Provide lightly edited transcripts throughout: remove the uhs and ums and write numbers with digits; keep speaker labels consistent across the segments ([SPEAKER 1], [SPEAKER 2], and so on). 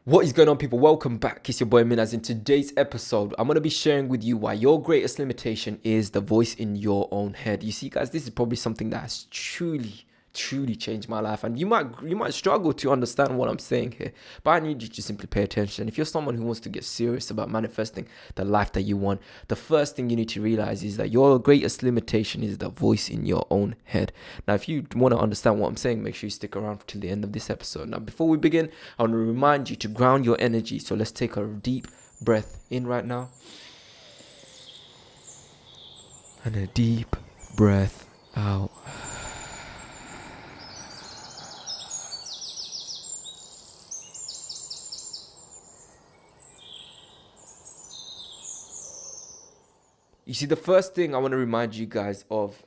[SPEAKER 1] What is going on, people? Welcome back. It's your boy Minhaz. In today's episode, I'm going to be sharing with you why your greatest limitation is the voice in your own head. You see, guys, this is probably something that has truly changed my life, and you might struggle to understand what I'm saying here, but I need you to simply pay attention. If you're someone who wants to get serious about manifesting the life that you want, the first thing you need to realize is that your greatest limitation is the voice in your own head. Now, if you want to understand what I'm saying, make sure you stick around till the end of this episode. Now, before we begin, I want to remind you to ground your energy. So let's take a deep breath in right now, and a deep breath out. You see, the first thing I want to remind you guys of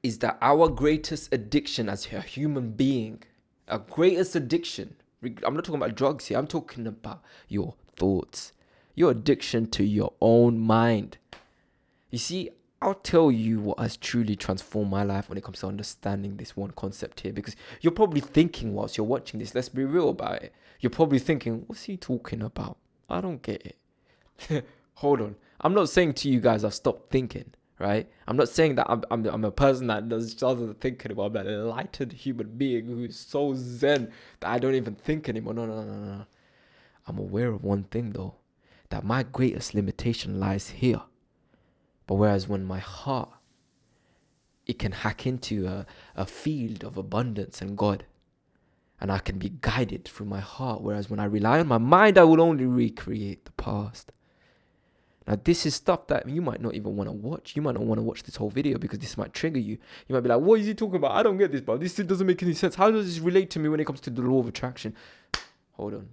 [SPEAKER 1] is that our greatest addiction as a human being, our greatest addiction, I'm not talking about drugs here, I'm talking about your thoughts, your addiction to your own mind. You see, I'll tell you what has truly transformed my life when it comes to understanding this one concept here, because you're probably thinking whilst you're watching this, let's be real about it, you're probably thinking, what's he talking about? I don't get it. Hold on. I'm not saying to you guys I've stopped thinking, right? I'm not saying that I'm a person that does other thinking about. I'm an enlightened human being who is so zen that I don't even think anymore. No. I'm aware of one thing though, that my greatest limitation lies here. But whereas when my heart, it can hack into a field of abundance and God, and I can be guided through my heart. Whereas when I rely on my mind, I will only recreate the past. Now, this is stuff that you might not even want to watch. You might not want to watch this whole video because this might trigger you. You might be like, what is he talking about? I don't get this, bro. This doesn't make any sense. How does this relate to me when it comes to the law of attraction? Hold on.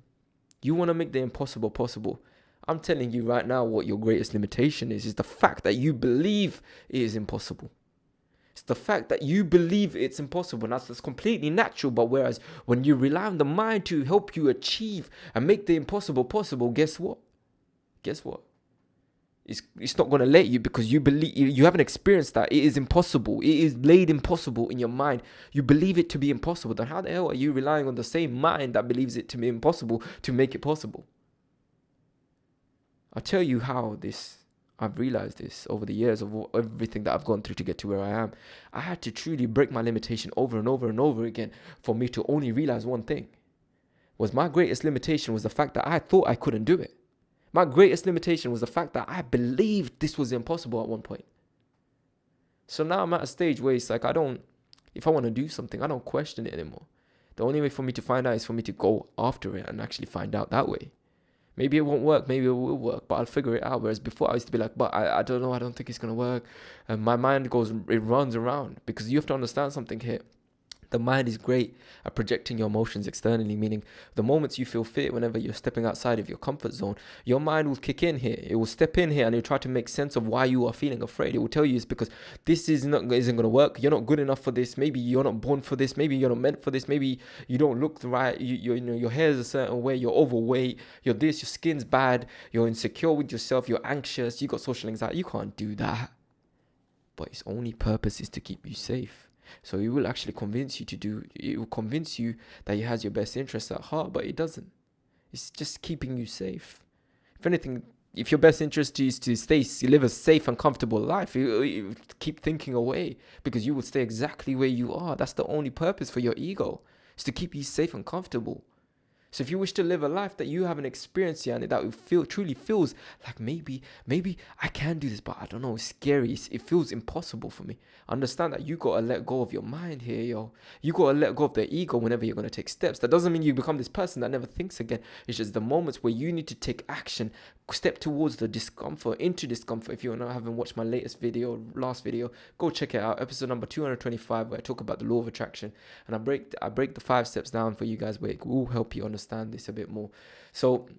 [SPEAKER 1] You want to make the impossible possible. I'm telling you right now what your greatest limitation is the fact that you believe it is impossible. It's the fact that you believe it's impossible. And that's completely natural. But whereas when you rely on the mind to help you achieve and make the impossible possible, guess what? It's not going to let you, because you believe, you haven't experienced that it is impossible. It is laid impossible in your mind. You believe it to be impossible. Then how the hell are you relying on the same mind that believes it to be impossible to make it possible? I'll tell you how I've realized this over the years of everything that I've gone through to get to where I am. I had to truly break my limitation over and over and over again for me to only realize one thing. Was my greatest limitation was the fact that I thought I couldn't do it. My greatest limitation was the fact that I believed this was impossible at one point. So now I'm at a stage where it's like if I want to do something, I don't question it anymore. The only way for me to find out is for me to go after it and actually find out that way. Maybe it won't work, maybe it will work, but I'll figure it out. Whereas before I used to be like, but I don't know, I don't think it's going to work. And my mind it runs around, because you have to understand something here. The mind is great at projecting your emotions externally, meaning the moments you feel fear, whenever you're stepping outside of your comfort zone, your mind will kick in here. It will step in here and it'll try to make sense of why you are feeling afraid. It will tell you it's because this isn't going to work. You're not good enough for this. Maybe you're not born for this. Maybe you're not meant for this. Maybe you don't look right. Your hair is a certain way. You're overweight. You're this. Your skin's bad. You're insecure with yourself. You're anxious. You got social anxiety. You can't do that. But its only purpose is to keep you safe. So it will actually convince you that it has your best interests at heart, but it doesn't. It's just keeping you safe. If anything, if your best interest is to live a safe and comfortable life, you keep thinking away, because you will stay exactly where you are. That's the only purpose for your ego, is to keep you safe and comfortable. So if you wish to live a life that you haven't experienced yet, and that truly feels like maybe I can do this, but I don't know, it's scary. It feels impossible for me. Understand that you got to let go of your mind here, yo. You got to let go of the ego whenever you're going to take steps. That doesn't mean you become this person that never thinks again. It's just the moments where you need to take action, step towards the discomfort, into discomfort. If you haven't watched my last video, go check it out. Episode number 225, where I talk about the law of attraction. And I break the 5 steps down for you guys, where it will help you understand this a bit more. So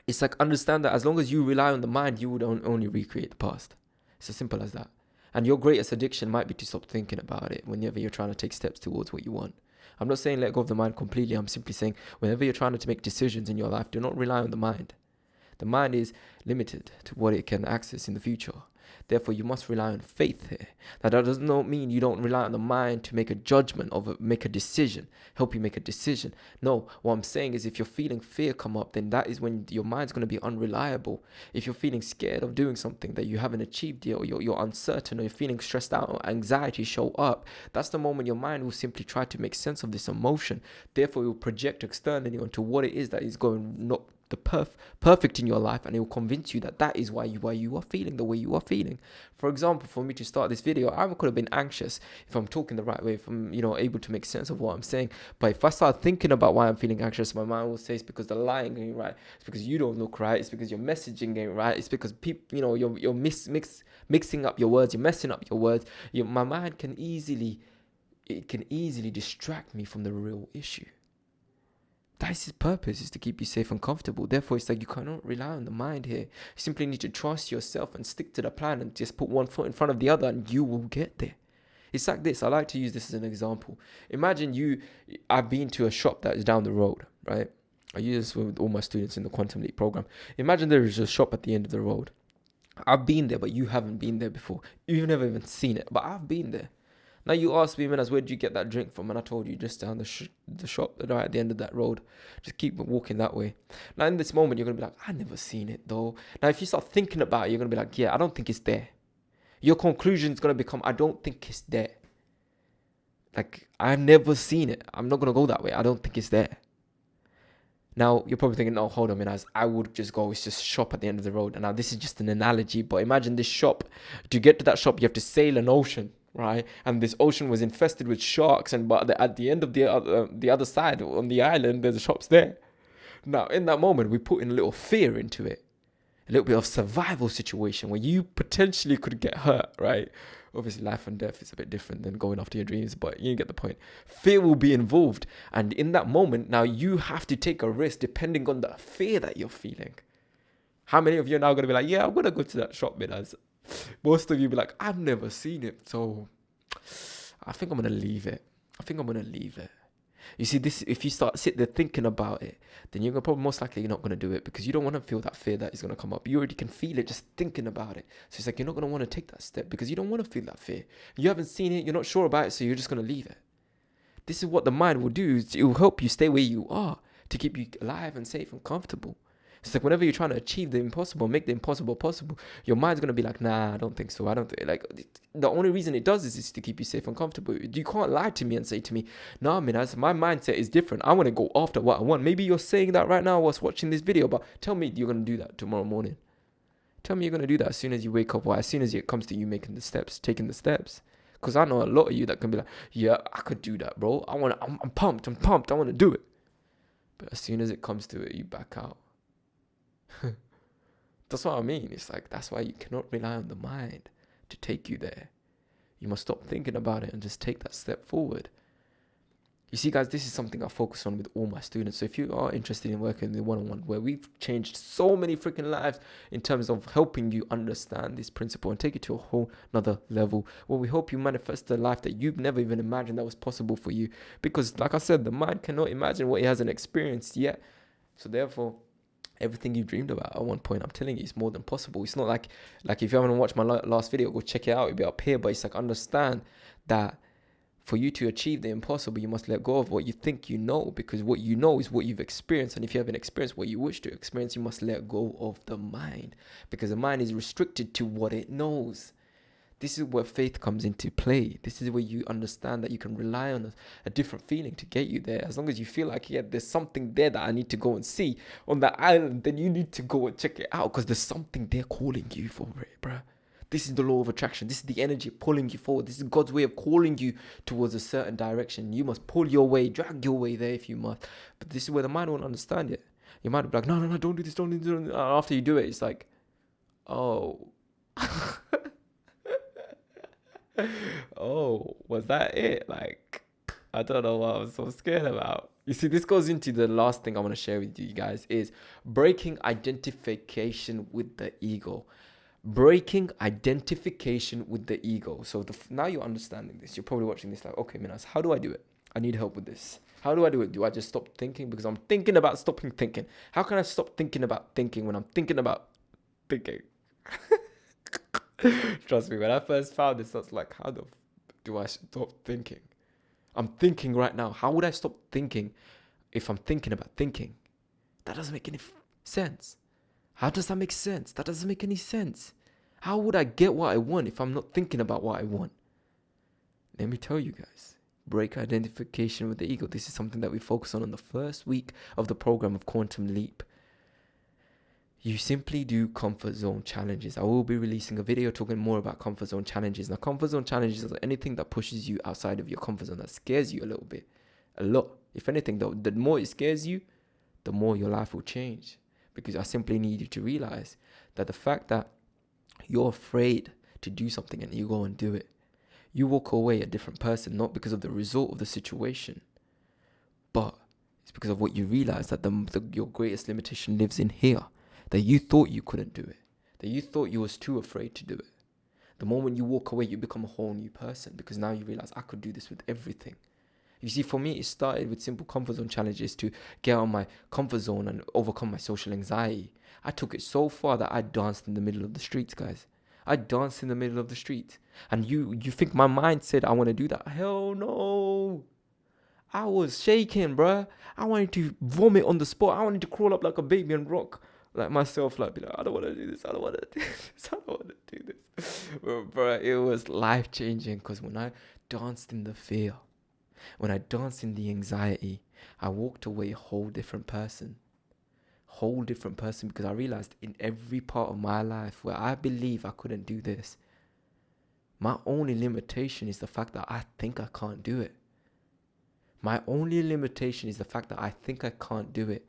[SPEAKER 1] it's like, understand that as long as you rely on the mind, you would only recreate the past. It's as simple as that. And your greatest addiction might be to stop thinking about it whenever you're trying to take steps towards what you want. I'm not saying let go of the mind completely. I'm simply saying whenever you're trying to make decisions in your life, do not rely on the mind. The mind is limited to what it can access in the future. Therefore, you must rely on faith here. Now, that does not mean you don't rely on the mind to make a judgment make a decision, help you make a decision. No, what I'm saying is if you're feeling fear come up, then that is when your mind's going to be unreliable. If you're feeling scared of doing something that you haven't achieved yet, or you're uncertain, or you're feeling stressed out, or anxiety show up, that's the moment your mind will simply try to make sense of this emotion. Therefore, it will project externally onto what it is that is going not the perfect in your life, and it will convince you that that is why you are feeling the way you are feeling. For example, for me to start this video, I could have been anxious if I'm talking the right way, if I'm able to make sense of what I'm saying. But if I start thinking about why I'm feeling anxious, my mind will say it's because the lying ain't right, it's because you don't look right, it's because your messaging ain't right, it's because people you're mixing up your words, you're messing up your words. My mind can easily distract me from the real issue. That's his purpose, is to keep you safe and comfortable. Therefore, it's like you cannot rely on the mind here. You simply need to trust yourself and stick to the plan and just put one foot in front of the other, and you will get there. It's like this. I like to use this as an example. Imagine I've been to a shop that is down the road, right? I use this with all my students in the Quantum Leap program. Imagine there is a shop at the end of the road. I've been there, but you haven't been there before. You've never even seen it, but I've been there. Now you asked me, Minhaz, where did you get that drink from? And I told you, just down the shop right at the end of that road. Just keep walking that way. Now in this moment, you're going to be like, I never seen it though. Now if you start thinking about it, you're going to be like, yeah, I don't think it's there. Your conclusion is going to become, I don't think it's there. Like, I've never seen it. I'm not going to go that way. I don't think it's there. Now, you're probably thinking, no, hold on, Minhaz, I would just go, it's just a shop at the end of the road. And now this is just an analogy, but imagine this shop. To get to that shop, you have to sail an ocean. Right, and this ocean was infested with sharks, and but at the end of the other side on the island, there's shops there. Now, in that moment, we put in a little fear into it, a little bit of survival situation where you potentially could get hurt. Right, obviously, life and death is a bit different than going after your dreams, but you get the point. Fear will be involved, and in that moment, now you have to take a risk depending on the fear that you're feeling. How many of you are now going to be like, yeah, I'm going to go to that shop, Minhaz? Most of you be like, I've never seen it, so I think I'm going to leave it. You see, this, if you sit there thinking about it, then you're probably most likely you're not going to do it, because you don't want to feel that fear that is going to come up. You already can feel it just thinking about it. So it's like you're not going to want to take that step because you don't want to feel that fear. You haven't seen it, you're not sure about it, so you're just going to leave it. This is what the mind will do. It will help you stay where you are to keep you alive and safe and comfortable. It's like whenever you're trying to achieve the impossible, make the impossible possible, your mind's going to be like, nah, I don't think so. I don't think, like, the only reason it does is to keep you safe and comfortable. You can't lie to me and say to me, nah, man, my mindset is different. I want to go after what I want. Maybe you're saying that right now whilst watching this video, but tell me you're going to do that tomorrow morning. Tell me you're going to do that as soon as you wake up, or as soon as it comes to you making the steps, taking the steps. Because I know a lot of you that can be like, yeah, I could do that, bro. I'm pumped. I want to do it. But as soon as it comes to it, you back out. That's what I mean. It's like, that's why you cannot rely on the mind to take you there. You must stop thinking about it and just take that step forward. You see, guys, this is something I focus on with all my students. So if you are interested in working in the one-on-one, where we've changed so many freaking lives in terms of helping you understand this principle and take it to a whole nother level, where we help you manifest the life that you've never even imagined that was possible for you. Because like I said, the mind cannot imagine what it hasn't experienced yet. So therefore, everything you dreamed about at one point, I'm telling you, it's more than possible. It's not like if you haven't watched my last video, go check it out. It'll be up here. But it's like, understand that for you to achieve the impossible, you must let go of what you think you know, because what you know is what you've experienced. And if you haven't experienced what you wish to experience, you must let go of the mind, because the mind is restricted to what it knows. This is where faith comes into play. This is where you understand that you can rely on a different feeling to get you there. As long as you feel like, yeah, there's something there that I need to go and see on that island, then you need to go and check it out, because there's something there calling you for it, bruh. This is the law of attraction. This is the energy pulling you forward. This is God's way of calling you towards a certain direction. You must pull your way, drag your way there if you must. But this is where the mind won't understand it. Your mind will be like, no, don't do this, don't do this. After you do it, it's like, oh. Oh, was that it? Like, I don't know what I was so scared about. You see, this goes into the last thing I want to share with you guys, is breaking identification with the ego. Breaking identification with the ego. So now you're understanding this. You're probably watching this like, okay, Minhaz, how do I do it? I need help with this. How do I do it? Do I just stop thinking? Because I'm thinking about stopping thinking. How can I stop thinking about thinking when I'm thinking about thinking? Trust me, when I first found this, I was like, how the do I stop thinking? I'm thinking right now. How would I stop thinking if I'm thinking about thinking? That doesn't make any sense. How does that make sense? That doesn't make any sense. How would I get what I want if I'm not thinking about what I want? Let me tell you guys. Break identification with the ego. This is something that we focus on the first week of the program of Quantum Leap. You simply do comfort zone challenges. I will be releasing a video talking more about comfort zone challenges. Now, comfort zone challenges are anything that pushes you outside of your comfort zone, that scares you a little bit. A lot. If anything, though, the more it scares you, the more your life will change. Because I simply need you to realize that the fact that you're afraid to do something and you go and do it, you walk away a different person, not because of the result of the situation, but it's because of what you realize, that your greatest limitation lives in here. That you thought you couldn't do it. That you thought you was too afraid to do it. The moment you walk away, you become a whole new person, because now you realize I could do this with everything. You see, for me, it started with simple comfort zone challenges to get out of my comfort zone and overcome my social anxiety. I took it so far that I danced in the middle of the streets, guys. I danced in the middle of the streets. And you think my mind said I want to do that? Hell no. I was shaking, bruh. I wanted to vomit on the spot. I wanted to crawl up like a baby and rock like myself, like be like, I don't want to do this. I don't want to do this. I don't want to do this. But it was life changing, because when I danced in the fear, when I danced in the anxiety, I walked away a whole different person. Because I realized in every part of my life where I believe I couldn't do this, my only limitation is the fact that I think I can't do it. My only limitation is the fact that I think I can't do it.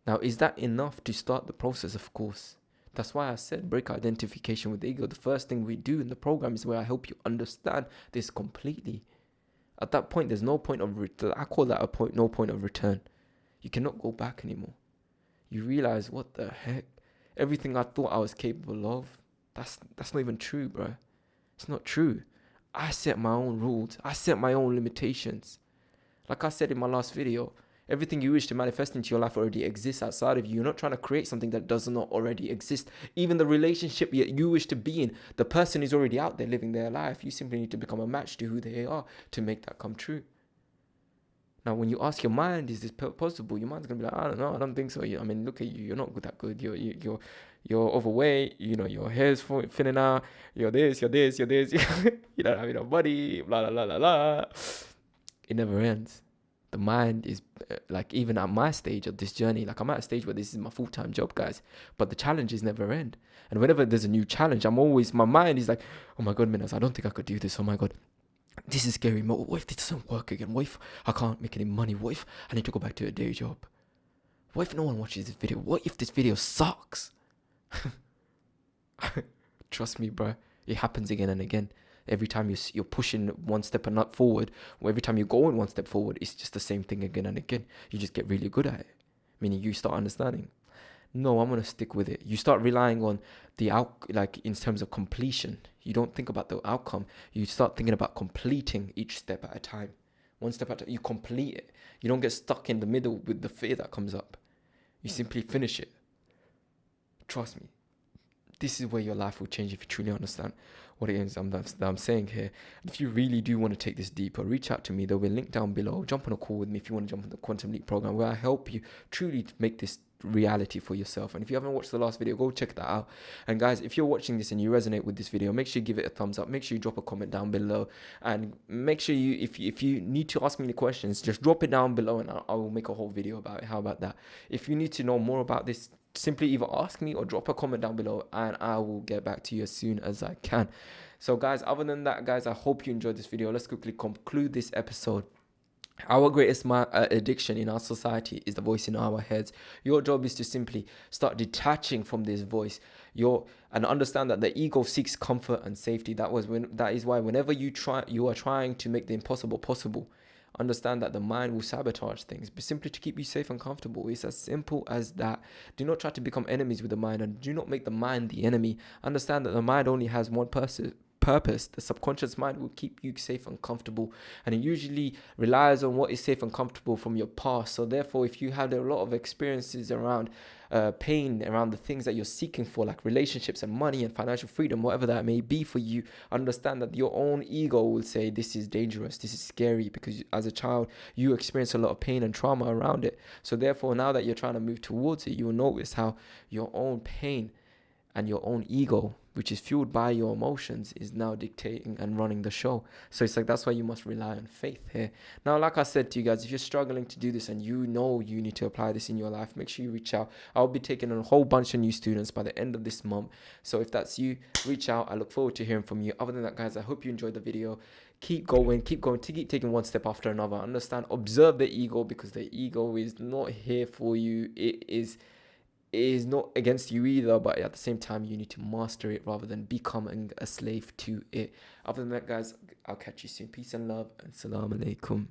[SPEAKER 1] Now, is that enough to start the process? Of course. That's why I said break identification with the ego. The first thing we do in the program is where I help you understand this completely. At that point, there's no point of return. I call that no point of return. You cannot go back anymore. You realize, what the heck? Everything I thought I was capable of, that's not even true, bro. It's not true. I set my own rules. I set my own limitations. Like I said in my last video, everything you wish to manifest into your life already exists outside of you. You're not trying to create something that does not already exist. Even the relationship you wish to be in, the person is already out there living their life. You simply need to become a match to who they are to make that come true. Now, when you ask your mind, is this possible? Your mind's gonna be like, I don't know, I don't think so. I mean, look at you. You're not that good. You're overweight. You know, your hair's thinning out. You're this. You don't have enough money. Blah blah blah blah blah. It never ends. The mind is like, even at my stage of this journey, like I'm at a stage where this is my full-time job, guys, but the challenges never end. And whenever there's a new challenge, my mind is like, oh my God, Minhaz, I don't think I could do this. Oh my God, this is scary. What if this doesn't work again? What if I can't make any money? What if I need to go back to a day job? What if no one watches this video? What if this video sucks? Trust me, bro. It happens again and again. Every time you're pushing one step and not forward, or every time you're going one step forward, it's just the same thing again and again. You just get really good at it. Meaning you start understanding. No, I'm going to stick with it. You start relying on like in terms of completion. You don't think about the outcome. You start thinking about completing each step at a time. One step at a time. You complete it. You don't get stuck in the middle with the fear that comes up. You simply finish it. Trust me. This is where your life will change if you truly understand what it is that I'm saying here. If you really do want to take this deeper, reach out to me. There'll be a link down below. Jump on a call with me if you want to jump on the Quantum Leap program, where I help you truly make this reality for yourself. And if you haven't watched the last video, go check that out. And guys, if you're watching this and you resonate with this video, make sure you give it a thumbs up. Make sure you drop a comment down below, and make sure if you need to ask me any questions, just drop it down below and I will make a whole video about it. How about that? If you need to know more about this, simply either ask me or drop a comment down below and I will get back to you as soon as I can. So guys, other than that, guys, I hope you enjoyed this video. Let's quickly conclude this episode. Our greatest addiction in our society is the voice in our heads. Your job is to simply start detaching from this voice. And understand that the ego seeks comfort and safety. That is why whenever you are trying to make the impossible possible. Understand that the mind will sabotage things, but simply to keep you safe and comfortable. It's as simple as that. Do not try to become enemies with the mind, and do not make the mind the enemy. Understand that the mind only has one purpose, the subconscious mind will keep you safe and comfortable, and it usually relies on what is safe and comfortable from your past. So therefore, if you had a lot of experiences around pain, around the things that you're seeking for, like relationships and money and financial freedom, whatever that may be for you, understand that your own ego will say this is dangerous, this is scary, because as a child you experience a lot of pain and trauma around it. So therefore, now that you're trying to move towards it, you will notice how your own pain and your own ego, which is fueled by your emotions, is now dictating and running the show. So it's like, that's why you must rely on faith here. Now, like I said to you guys, if you're struggling to do this and you know you need to apply this in your life, make sure you reach out. I'll be taking on a whole bunch of new students by the end of this month. So if that's you, reach out. I look forward to hearing from you. Other than that, guys, I hope you enjoyed the video. Keep going, keep taking one step after another. Understand, observe the ego, because the ego is not here for you. It is not against you either, but at the same time you need to master it rather than becoming a slave to it. Other than that, guys, I'll catch you soon. Peace and love, and salam alaikum.